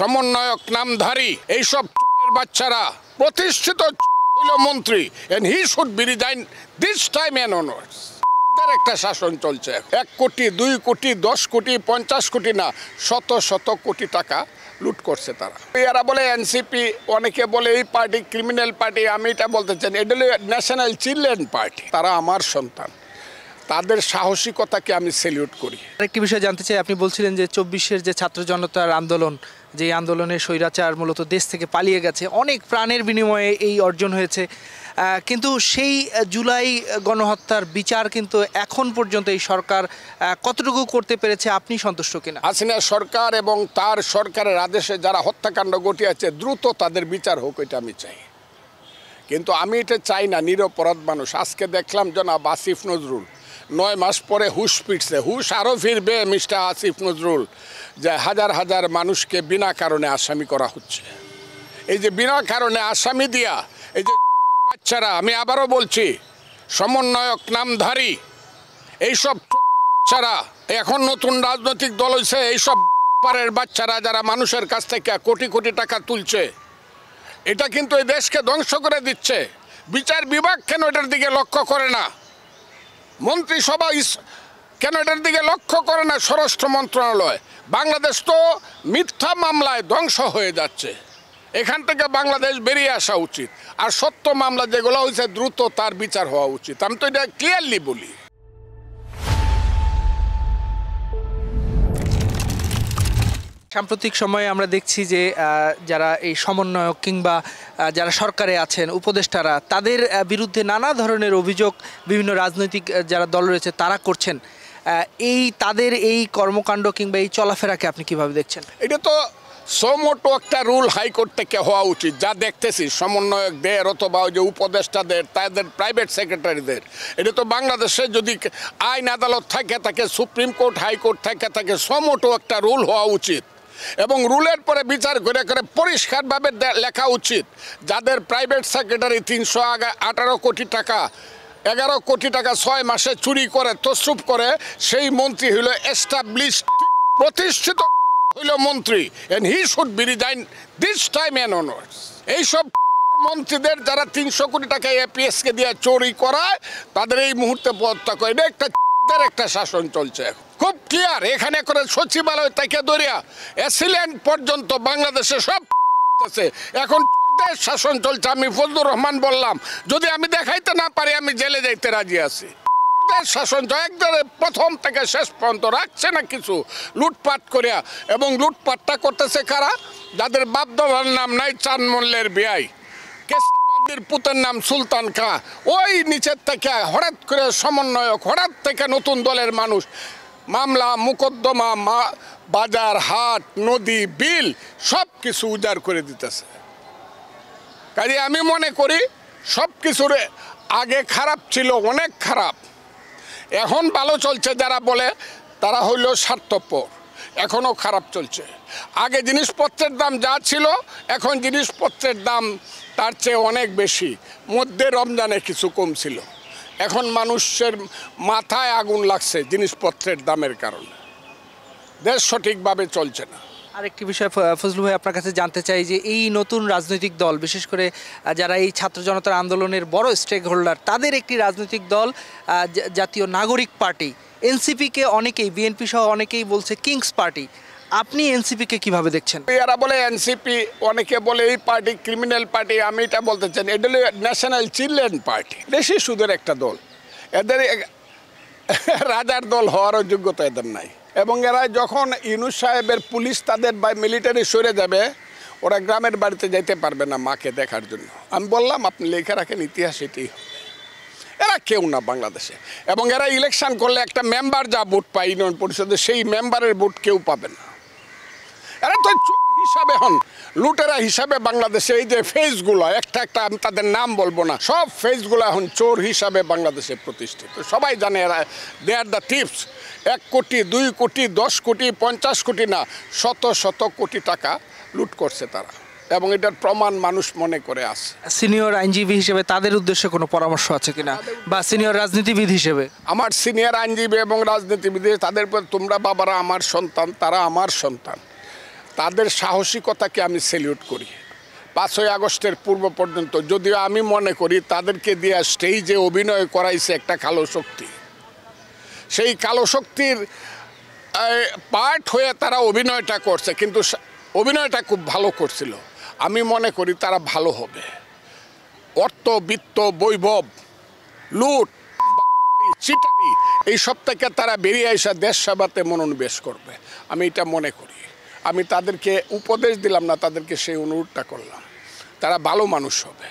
সমন্বয়ক নামধারী এইসব বাচ্চারা প্রতিষ্ঠিত হইল মন্ত্রী, and he should be resigned this time and onwards. একটা শাসন চলছে, 1 কোটি 2 কোটি 10 কোটি 50 কোটি না, শত শত কোটি টাকা লুট করছে তারা। এরা বলে এনসিপি, অনেকে বলে এই পার্টি ক্রিমিনাল পার্টি। আমি এটা বলতে চাই, এটা হলো ন্যাশনাল চিলড্রেন পার্টি। তারা আমার সন্তান, তাদের সাহসিকতাকে আমি স্যালিউট করি। আরেকটি বিষয় জানতে চাই, আপনি বলছিলেন যে 24-এর যে ছাত্র জনতার আন্দোলন, যে আন্দোলনে স্বৈরাচার মূলত দেশ থেকে পালিয়ে গেছে, অনেক প্রাণের বিনিময়ে এই অর্জন হয়েছে, কিন্তু সেই জুলাই গণহত্যার বিচার কিন্তু এখন পর্যন্ত এই সরকার কতটুকু করতে পেরেছে, আপনি সন্তুষ্ট কিনা? হাসিনা সরকার এবং তার সরকারের আদেশে যারা হত্যাকাণ্ড ঘটিয়েছে দ্রুত তাদের বিচার হোক, এটা আমি চাই। কিন্তু আমি এটা চাই না নিরপরাধ মানুষ। আজকে দেখলাম জনাব আসিফ নজরুল 9 মাস পরে হুশ ফিরছে। হুশ আরও ফিরবে মিস্টার আসিফ নজরুল, যে হাজার হাজার মানুষকে বিনা কারণে আসামি করা হচ্ছে। এই যে বিনা কারণে আসামি দিয়া এই যে বাচ্চারা, আমি আবারও বলছি, সমন্বয়ক নামধারী এইসব বাচ্চারা এখন নতুন রাজনৈতিক দল হয়েছে। এইসব পারের বাচ্চারা যারা মানুষের কাছ থেকে কোটি কোটি টাকা তুলছে, এটা কিন্তু এই দেশকে ধ্বংস করে দিচ্ছে। বিচার বিভাগ কেন এটার দিকে লক্ষ্য করে না? মন্ত্রিসভা কেন এটার দিকে লক্ষ্য করে না? স্বরাষ্ট্র মন্ত্রণালয়। বাংলাদেশ তো মিথ্যা মামলায় ধ্বংস হয়ে যাচ্ছে। এখান থেকে বাংলাদেশ বেরিয়ে আসা উচিত, আর সত্য মামলা যেগুলো হয়েছে দ্রুত তার বিচার হওয়া উচিত। আমি তো এটা ক্লিয়ারলি বলি। সাম্প্রতিক সময়ে আমরা দেখছি যে যারা এই সমন্বয়ক কিংবা যারা সরকারে আছেন, উপদেষ্টারা, তাদের বিরুদ্ধে নানা ধরনের অভিযোগ বিভিন্ন রাজনৈতিক যারা দল রয়েছে তারা করছেন। তাদের এই কর্মকাণ্ড কিংবা এই চলাফেরাকে আপনি কিভাবে দেখছেন? এটা তো সমোটো একটা রুল হাইকোর্ট থেকে হওয়া উচিত। যা দেখতেছি সমন্বয়কদের অথবা যে উপদেষ্টাদের, তাদের প্রাইভেট সেক্রেটারিদের, এটা তো বাংলাদেশে যদি আইন আদালত থাকে, সুপ্রিম কোর্ট হাইকোর্ট থাকে, সমোটো একটা রুল হওয়া উচিত। এবং রুলের পরে বিচার করে পরিষ্কারভাবে লেখা উচিত, যাদের প্রাইভেট সেক্রেটারি 318 কোটি টাকা 11 কোটি টাকা 6 মাসে চুরি করে তসরুপ করে, সেই মন্ত্রী হইল এস্টাবলিশড প্রতিষ্ঠিত হইল মন্ত্রী, and he should be resigned this time and onwards. এইসব মন্ত্রীদের যারা 300 কোটি টাকা এপিএসকে দিয়ে চুরি করায়, তাদের এই মুহূর্তে পদত্যাগ করে। এটা একটা শাসন চলছে, খুব ক্লিয়ার। এখানে করে সচিবালয় থেকে ধরিয়া অ্যাসিল্যান্ড পর্যন্ত বাংলাদেশে সব এখন শাসন চলছে। আমি ফজলুর রহমান বললাম, যদি আমি দেখাইতে না পারি আমি জেলে যাইতে রাজি আছি। শাসন একবারে প্রথম থেকে শেষ পর্যন্ত রাখছে না কিছু, লুটপাট করিয়া। এবং লুটপাটটা করতেছে কারা? যাদের বাপ দাদার নাম নাই, চাঁদ মোল্লের বিয়াই, পুতের নাম সুলতান খা, ওই নিচের থেকে হঠাৎ করে সমন্বয়ক, হঠাৎ থেকে নতুন দলের মানুষ, মামলা মোকদ্দমা, বাজার হাট নদী বিল সব কিছু উজাড় করে দিতেছে। কাজে আমি মনে করি সব কিছুর আগে খারাপ ছিল, অনেক খারাপ। এখন ভালো চলছে। যারা বলে তারা হইল স্বার্থপর। এখনও খারাপ চলছে। আগে জিনিসপত্রের দাম যা ছিল, এখন জিনিসপত্রের দাম তার চেয়ে অনেক বেশি। মধ্যে রমজানে কিছু কম ছিল, এখন মানুষের মাথায় আগুন লাগছে জিনিসপত্রের দামের কারণে। দেশ সঠিকভাবে চলছে না। আরেকটি বিষয় ফজলু ভাই, আপনার কাছে জানতে চাই যে এই নতুন রাজনৈতিক দল, বিশেষ করে যারা এই ছাত্র জনতার আন্দোলনের বড় স্টেক হোল্ডার, তাদের একটি রাজনৈতিক দল জাতীয় নাগরিক পার্টি, এনসিপিকে অনেকেই, বিএনপি সহ অনেকেই বলছে কিংস পার্টি। আপনি এনসিপিকে কিভাবে দেখছেন? এরা বলে এনসিপি, অনেকে বলে এই পার্টি ক্রিমিনাল পার্টি। আমি এটা বলতে চাই, এটা হলো ন্যাশনাল চিলড্রেন পার্টি, দেশি সুদের একটা দল। এদের রাজার দল হওয়ারও যোগ্যতা এদের নাই। এবং এরা যখন ইউনূস সাহেবের পুলিশ তাদের বা মিলিটারি সরে যাবে, ওরা গ্রামের বাড়িতে যেতে পারবে না মাকে দেখার জন্য। আমি বললাম আপনি লেখা রাখেন ইতিহাস, এটি এরা কেউ না বাংলাদেশে। এবং এরা ইলেকশন করলে একটা মেম্বার যা ভোট পায় ইউনিয়ন পরিষদে, সেই মেম্বারের ভোট কেউ পাবে না। এরা তো চোর হিসাবে হন, লুটেরা হিসাবে বাংলাদেশে এই যে ফেজগুলো একটা আমি তাদের নাম বলবো না, সব ফেজগুলো এখন চোর হিসাবে বাংলাদেশে প্রতিষ্ঠিত। সবাই জানে এরা দে আর দ্য টিপস। 1 কোটি 2 কোটি 10 কোটি 50 কোটি না, শত শত কোটি টাকা লুট করছে তারা, এবং এটার প্রমাণ মানুষ মনে করে আসে। সিনিয়র আইনজীবী হিসেবে তাদের উদ্দেশ্যে কোনো পরামর্শ আছে কিনা, বা সিনিয়র রাজনীতিবিদ হিসেবে? আমার সিনিয়র আইনজীবী এবং রাজনীতিবিদ, তাদের তোমরা বাবারা আমার সন্তান, তারা আমার সন্তান, তাদের সাহসিকতাকে আমি স্যালিউট করি। 5ই আগস্টের পূর্ব পর্যন্ত যদিও আমি মনে করি তাদেরকে দিয়ে স্টেজে অভিনয় করাইছে একটা কালো শক্তি, সেই কালো শক্তির পার্ট হয়ে তারা অভিনয়টা করছে, কিন্তু অভিনয়টা খুব ভালো করছিল। আমি মনে করি তারা ভালো হবে। অর্থ, বিত্ত, বৈভব, লুট, চিটারি এইসব থেকে তারা বেরিয়ে এসে দেশ সেবাতে মনোনিবেশ করবে, আমি এটা মনে করি। আমি তাদেরকে উপদেশ দিলাম না, তাদেরকে সেই অনুরোধটা করলাম, তারা ভালো মানুষ হবে।